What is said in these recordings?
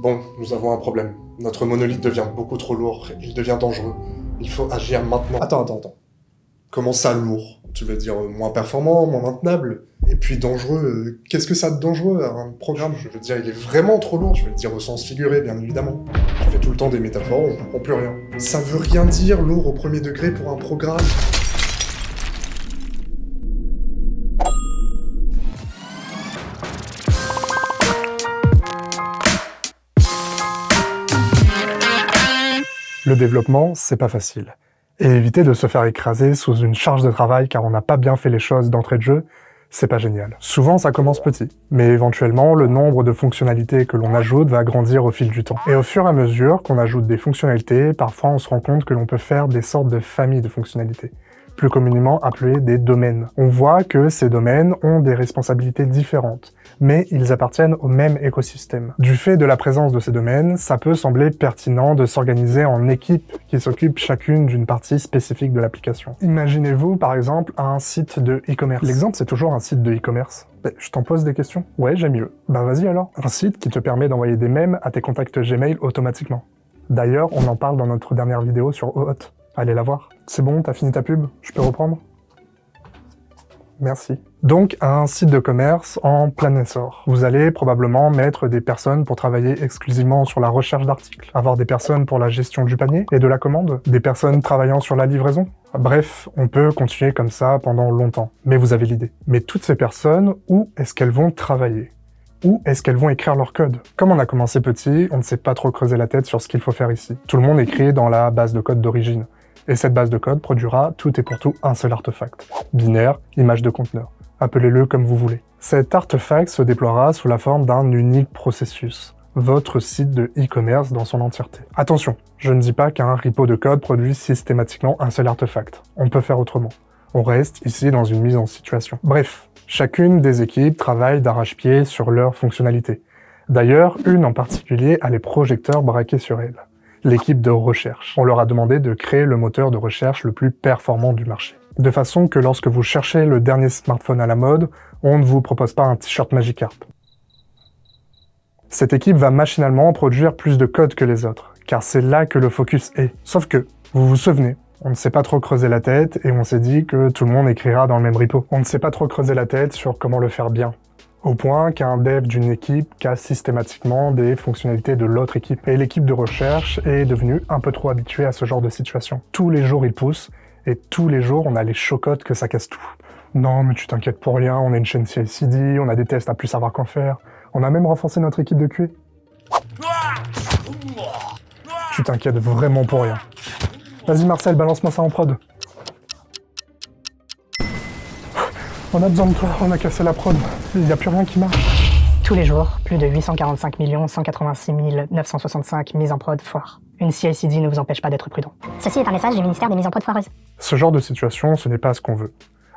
Bon, nous avons un problème. Notre monolithe devient beaucoup trop lourd, il devient dangereux. Il faut agir maintenant. Attends. Comment ça, lourd? Tu veux dire moins performant, moins maintenable? Et puis dangereux, qu'est-ce que ça de dangereux, un programme? Je veux dire, il est vraiment trop lourd, je veux dire au sens figuré, bien évidemment. Tu fais tout le temps des métaphores, on comprend plus rien. Ça veut rien dire, lourd au premier degré pour un programme. Le développement, c'est pas facile. Et éviter de se faire écraser sous une charge de travail car on n'a pas bien fait les choses d'entrée de jeu, c'est pas génial. Souvent, ça commence petit, mais éventuellement, le nombre de fonctionnalités que l'on ajoute va grandir au fil du temps. Et au fur et à mesure qu'on ajoute des fonctionnalités, parfois on se rend compte que l'on peut faire des sortes de familles de fonctionnalités, plus communément appelées des domaines. On voit que ces domaines ont des responsabilités différentes, mais ils appartiennent au même écosystème. Du fait de la présence de ces domaines, ça peut sembler pertinent de s'organiser en équipes qui s'occupent chacune d'une partie spécifique de l'application. Imaginez-vous par exemple un site de e-commerce. L'exemple c'est toujours un site de e-commerce. Je t'en pose des questions? Ouais, j'ai mieux. Bah vas-y alors. Un site qui te permet d'envoyer des mèmes à tes contacts Gmail automatiquement. D'ailleurs, on en parle dans notre dernière vidéo sur OAuth. Allez la voir. C'est bon, t'as fini ta pub? Je peux reprendre? Merci. Donc, un site de commerce en plein essor. Vous allez probablement mettre des personnes pour travailler exclusivement sur la recherche d'articles, avoir des personnes pour la gestion du panier et de la commande, des personnes travaillant sur la livraison. Bref, on peut continuer comme ça pendant longtemps. Mais vous avez l'idée. Mais toutes ces personnes, où est-ce qu'elles vont travailler? Où est-ce qu'elles vont écrire leur code? Comme on a commencé petit, on ne s'est pas trop creusé la tête sur ce qu'il faut faire ici. Tout le monde écrit dans la base de code d'origine. Et cette base de code produira tout et pour tout un seul artefact. Binaire, image de conteneur. Appelez-le comme vous voulez. Cet artefact se déploiera sous la forme d'un unique processus. Votre site de e-commerce dans son entièreté. Attention, je ne dis pas qu'un repo de code produit systématiquement un seul artefact. On peut faire autrement. On reste ici dans une mise en situation. Bref, chacune des équipes travaille d'arrache-pied sur leurs fonctionnalités. D'ailleurs, une en particulier a les projecteurs braqués sur elle. L'équipe de recherche. On leur a demandé de créer le moteur de recherche le plus performant du marché. De façon que lorsque vous cherchez le dernier smartphone à la mode, on ne vous propose pas un t-shirt Magikarp. Cette équipe va machinalement produire plus de code que les autres, car c'est là que le focus est. Sauf que, vous vous souvenez, on ne s'est pas trop creusé la tête et on s'est dit que tout le monde écrira dans le même repo. On ne s'est pas trop creusé la tête sur comment le faire bien. Au point qu'un dev d'une équipe casse systématiquement des fonctionnalités de l'autre équipe. Et l'équipe de recherche est devenue un peu trop habituée à ce genre de situation. Tous les jours, il pousse, et tous les jours, on a les chocottes que ça casse tout. Non, mais tu t'inquiètes pour rien, on a une chaîne CI/CD, on a des tests à plus savoir qu'en faire. On a même renforcé notre équipe de QA. Tu t'inquiètes vraiment pour rien. Vas-y Marcel, balance-moi ça en prod. On a besoin de toi, on a cassé la prod. Il n'y a plus rien qui marche. Tous les jours, plus de 845 186 965 mises en prod foirent. Une CI/CD ne vous empêche pas d'être prudent. Ceci est un message du ministère des mises en prod foireuses. Ce genre de situation, ce n'est pas ce qu'on veut.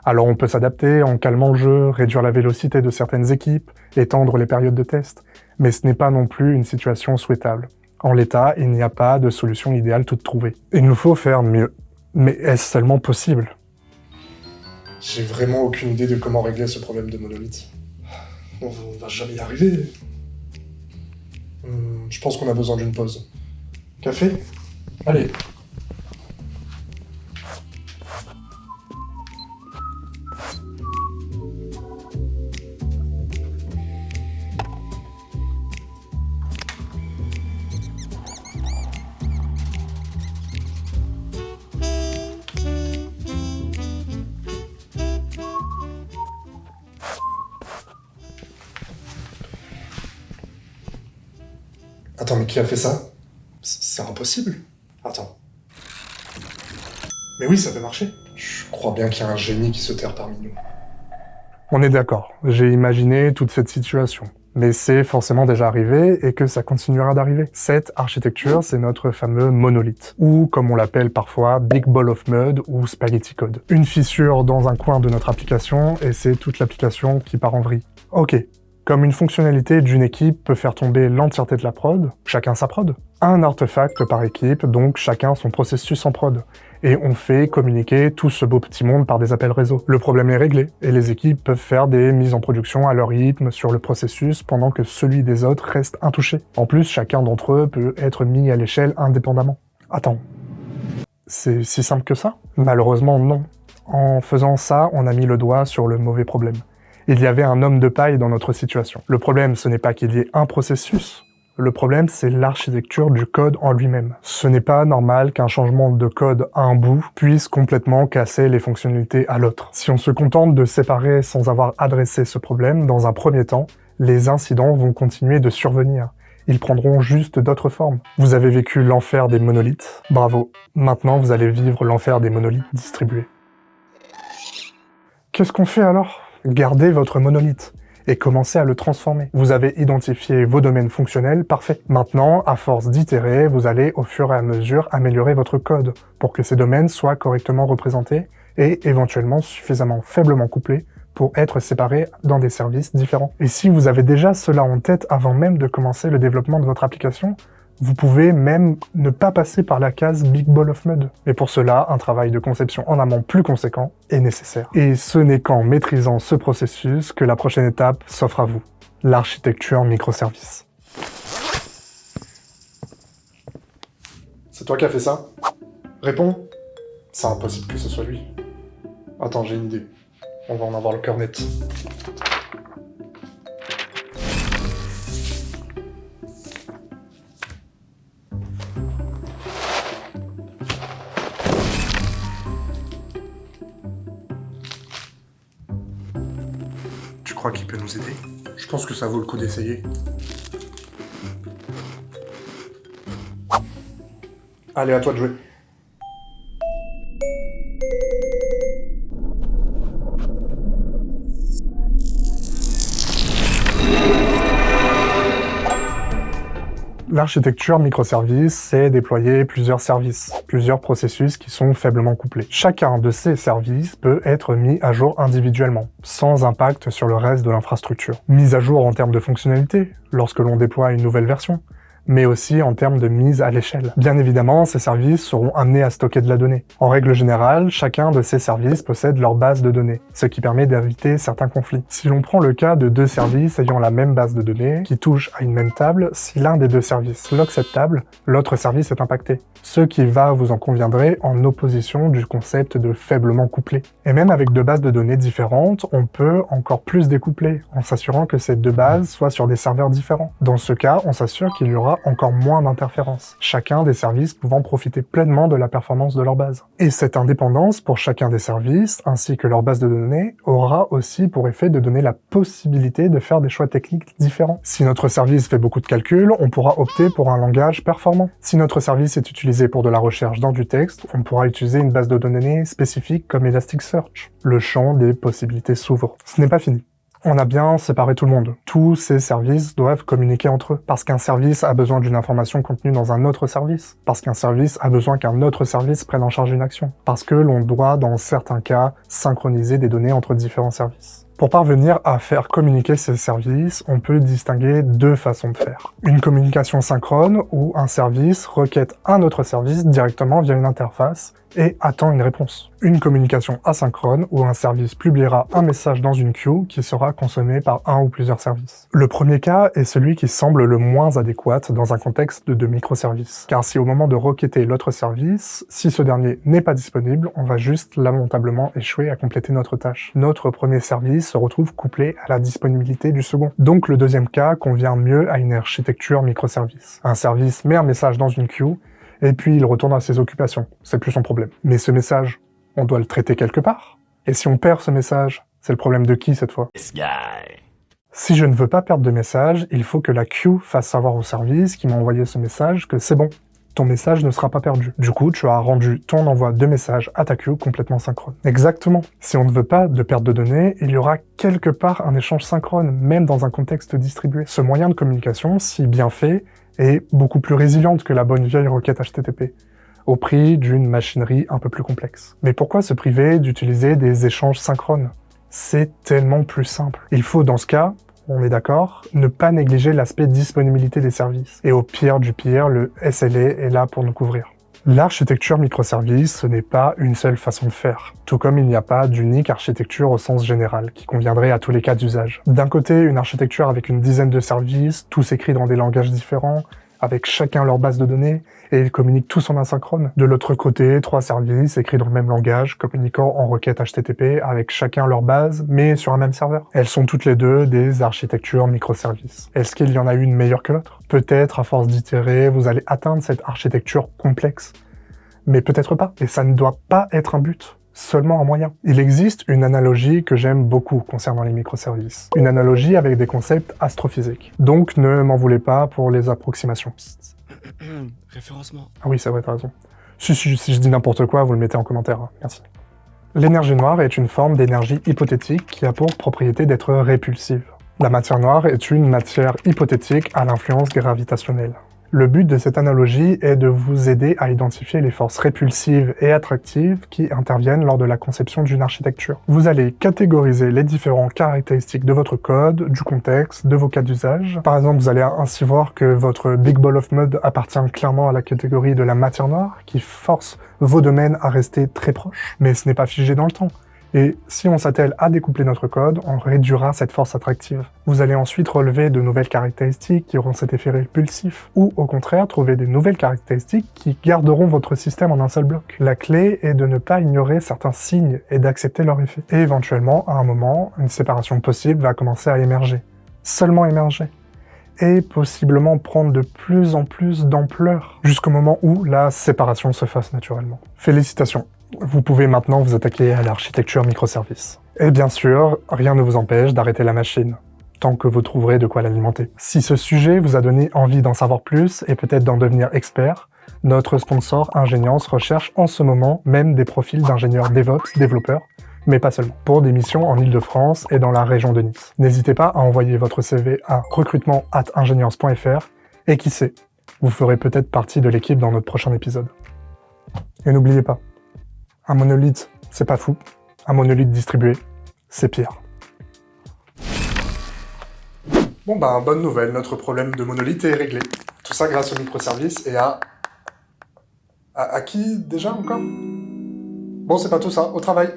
Alors on peut s'adapter en calmant le jeu, réduire la vélocité de certaines équipes, étendre les périodes de test, mais ce n'est pas non plus une situation souhaitable. En l'état, il n'y a pas de solution idéale toute trouvée. Il nous faut faire mieux. Mais est-ce seulement possible? J'ai vraiment aucune idée de comment régler ce problème de monolithe. On va jamais y arriver. Je pense qu'on a besoin d'une pause. Café? Allez. Attends, mais qui a fait ça? C'est impossible. Attends. Mais oui, ça peut marcher. Je crois bien qu'il y a un génie qui se terre parmi nous. On est d'accord, j'ai imaginé toute cette situation. Mais c'est forcément déjà arrivé et que ça continuera d'arriver. Cette architecture, c'est notre fameux monolithe. Ou, comme on l'appelle parfois, Big Ball of Mud ou Spaghetti Code. Une fissure dans un coin de notre application et c'est toute l'application qui part en vrille. Ok. Comme une fonctionnalité d'une équipe peut faire tomber l'entièreté de la prod, chacun sa prod. Un artefact par équipe, donc chacun son processus en prod. et on fait communiquer tout ce beau petit monde par des appels réseau. Le problème est réglé, et les équipes peuvent faire des mises en production à leur rythme sur le processus pendant que celui des autres reste intouché. En plus, chacun d'entre eux peut être mis à l'échelle indépendamment. Attends, c'est si simple que ça? Malheureusement, non. En faisant ça, on a mis le doigt sur le mauvais problème. Il y avait un homme de paille dans notre situation. Le problème, ce n'est pas qu'il y ait un processus. Le problème, c'est l'architecture du code en lui-même. Ce n'est pas normal qu'un changement de code à un bout puisse complètement casser les fonctionnalités à l'autre. Si on se contente de séparer sans avoir adressé ce problème, dans un premier temps, les incidents vont continuer de survenir. Ils prendront juste d'autres formes. Vous avez vécu l'enfer des monolithes. Bravo. Maintenant, vous allez vivre l'enfer des monolithes distribués. Qu'est-ce qu'on fait alors? Gardez votre monolithe et commencez à le transformer. Vous avez identifié vos domaines fonctionnels, parfait. Maintenant, à force d'itérer, vous allez au fur et à mesure améliorer votre code pour que ces domaines soient correctement représentés et éventuellement suffisamment faiblement couplés pour être séparés dans des services différents. Et si vous avez déjà cela en tête avant même de commencer le développement de votre application, vous pouvez même ne pas passer par la case Big Ball of Mud. Et pour cela, un travail de conception en amont plus conséquent est nécessaire. Et ce n'est qu'en maîtrisant ce processus que la prochaine étape s'offre à vous, l'architecture microservice. C'est toi qui as fait ça? Réponds. C'est impossible que ce soit lui. Attends, j'ai une idée. On va en avoir le cœur net. Tu crois qu'il peut nous aider? Je pense que ça vaut le coup d'essayer. Allez, à toi de jouer. L'architecture microservice, c'est déployer plusieurs services, plusieurs processus qui sont faiblement couplés. Chacun de ces services peut être mis à jour individuellement, sans impact sur le reste de l'infrastructure. Mise à jour en termes de fonctionnalité, lorsque l'on déploie une nouvelle version, mais aussi en termes de mise à l'échelle. Bien évidemment, ces services seront amenés à stocker de la donnée. En règle générale, chacun de ces services possède leur base de données, ce qui permet d'éviter certains conflits. Si l'on prend le cas de deux services ayant la même base de données, qui touchent à une même table, si l'un des deux services lock cette table, l'autre service est impacté. Ce qui va, vous en conviendrez, en opposition du concept de faiblement couplé. Et même avec deux bases de données différentes, on peut encore plus découpler, en s'assurant que ces deux bases soient sur des serveurs différents. Dans ce cas, on s'assure qu'il y aura encore moins d'interférences, chacun des services pouvant profiter pleinement de la performance de leur base. Et cette indépendance pour chacun des services, ainsi que leur base de données, aura aussi pour effet de donner la possibilité de faire des choix techniques différents. Si notre service fait beaucoup de calculs, on pourra opter pour un langage performant. Si notre service est utilisé pour de la recherche dans du texte, on pourra utiliser une base de données spécifique comme Elasticsearch. Le champ des possibilités s'ouvre. Ce n'est pas fini. On a bien séparé tout le monde. Tous ces services doivent communiquer entre eux. Parce qu'un service a besoin d'une information contenue dans un autre service. Parce qu'un service a besoin qu'un autre service prenne en charge une action. Parce que l'on doit, dans certains cas, synchroniser des données entre différents services. Pour parvenir à faire communiquer ces services, on peut distinguer deux façons de faire. Une communication synchrone, où un service requête un autre service directement via une interface et attend une réponse. Une communication asynchrone, où un service publiera un message dans une queue qui sera consommé par un ou plusieurs services. Le premier cas est celui qui semble le moins adéquat dans un contexte de microservices. Car si au moment de requêter l'autre service, si ce dernier n'est pas disponible, on va juste lamentablement échouer à compléter notre tâche. Notre premier service se retrouve couplé à la disponibilité du second. Donc le deuxième cas convient mieux à une architecture microservice. Un service met un message dans une queue, et puis il retourne à ses occupations. C'est plus son problème. Mais ce message, on doit le traiter quelque part. Et si on perd ce message, c'est le problème de qui cette fois? Si je ne veux pas perdre de message, il faut que la queue fasse savoir au service qui m'a envoyé ce message que c'est bon. Ton message ne sera pas perdu. Du coup, tu as rendu ton envoi de message à ta queue complètement synchrone. Exactement. Si on ne veut pas de perte de données, il y aura quelque part un échange synchrone, même dans un contexte distribué. Ce moyen de communication, si bien fait, est beaucoup plus résiliente que la bonne vieille requête HTTP, au prix d'une machinerie un peu plus complexe. Mais pourquoi se priver d'utiliser des échanges synchrones? C'est tellement plus simple. Il faut, dans ce cas, on est d'accord, ne pas négliger l'aspect disponibilité des services. Et au pire du pire, le SLA est là pour nous couvrir. L'architecture microservice, ce n'est pas une seule façon de faire, tout comme il n'y a pas d'unique architecture au sens général, qui conviendrait à tous les cas d'usage. D'un côté, une architecture avec une dizaine de services, tous écrits dans des langages différents, avec chacun leur base de données, et ils communiquent tous en asynchrone. De l'autre côté, 3 services écrits dans le même langage, communiquant en requête HTTP, avec chacun leur base, mais sur un même serveur. Elles sont toutes les deux des architectures microservices. Est-ce qu'il y en a une meilleure que l'autre? Peut-être, à force d'itérer, vous allez atteindre cette architecture complexe. Mais peut-être pas, et ça ne doit pas être un but, seulement un moyen. Il existe une analogie que j'aime beaucoup concernant les microservices. Une analogie avec des concepts astrophysiques. Donc ne m'en voulez pas pour les approximations. Psst. Référencement. Ah oui, c'est vrai, t'as raison. Si je dis n'importe quoi, vous le mettez en commentaire, hein. Merci. L'énergie noire est une forme d'énergie hypothétique qui a pour propriété d'être répulsive. La matière noire est une matière hypothétique à l'influence gravitationnelle. Le but de cette analogie est de vous aider à identifier les forces répulsives et attractives qui interviennent lors de la conception d'une architecture. Vous allez catégoriser les différentes caractéristiques de votre code, du contexte, de vos cas d'usage. Par exemple, vous allez ainsi voir que votre Big Ball of Mud appartient clairement à la catégorie de la matière noire, qui force vos domaines à rester très proches. Mais ce n'est pas figé dans le temps. Et si on s'attelle à découpler notre code, on réduira cette force attractive. Vous allez ensuite relever de nouvelles caractéristiques qui auront cet effet répulsif, ou au contraire trouver des nouvelles caractéristiques qui garderont votre système en un seul bloc. La clé est de ne pas ignorer certains signes et d'accepter leur effet. Et éventuellement, à un moment, une séparation possible va commencer à émerger. Seulement émerger. Et possiblement prendre de plus en plus d'ampleur, jusqu'au moment où la séparation se fasse naturellement. Félicitations! Vous pouvez maintenant vous attaquer à l'architecture microservice. Et bien sûr, rien ne vous empêche d'arrêter la machine, tant que vous trouverez de quoi l'alimenter. Si ce sujet vous a donné envie d'en savoir plus et peut-être d'en devenir expert, notre sponsor Ingeniance recherche en ce moment même des profils d'ingénieurs DevOps, développeurs, mais pas seulement, pour des missions en Ile-de-France et dans la région de Nice. N'hésitez pas à envoyer votre CV à recrutement@ingeniance.fr et qui sait, vous ferez peut-être partie de l'équipe dans notre prochain épisode. Et n'oubliez pas, un monolithe, c'est pas fou. Un monolithe distribué, c'est pire. Bon bah, bonne nouvelle, notre problème de monolithe est réglé. Tout ça grâce au microservice et à... À qui déjà encore? Bon, c'est pas tout ça, au travail.